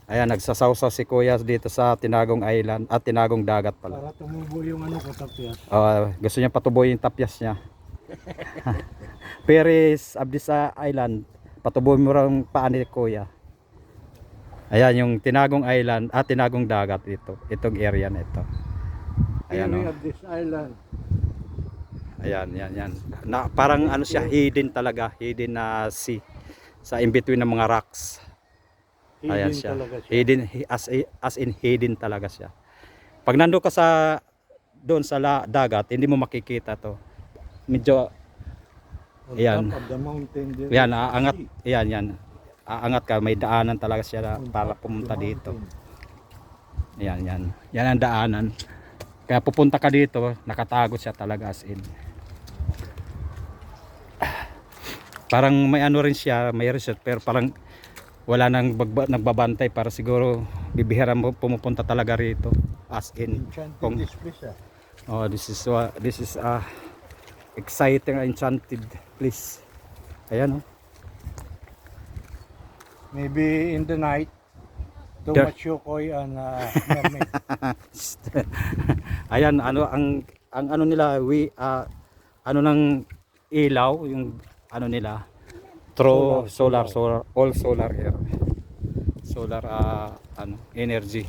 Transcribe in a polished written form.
Ayan, nagsasawsaw si Kuya dito sa Tinagong Island at Tinagong Dagat pala. Para tumubo yung ano ko, tapyas. Gusto niya patuboy yung tapyas niya. Peris, Abdi sa Island, patuboy mo rin paa ni Kuya. Ayan, yung Tinagong Island at Tinagong Dagat dito. Itong area na ito. Ayan, Area oh. of this island. Ayan, yan. Na, parang ano siya, hidden talaga. Hidden na sea. Sa in-between ng mga rocks. Ayan Hidden siya. talaga siya. Hidden, as in hidden talaga siya. Pag nando ka sa doon sa dagat, hindi mo makikita to. Medyo On ayan. top of the mountain there Yan, is aangat. sea. Yan. Aangat ka, may daanan talaga siya On para top of pumunta the dito. mountain. Yan. Yan ang daanan. Kaya pupunta ka dito, nakatago siya talaga as in. Parang may ano rin siya, may resort pero parang wala nang nagbabantay para siguro bibihira mo pumupunta talaga rito as in. Enchanted this place, ah. This is exciting, enchanted place. Ayan, oh. Maybe in the night, too Yeah. much yokoy and mermaid. Ayan, ang ano nila, ano ng ilaw, yung ano nila, through solar, all solar here. Solar energy.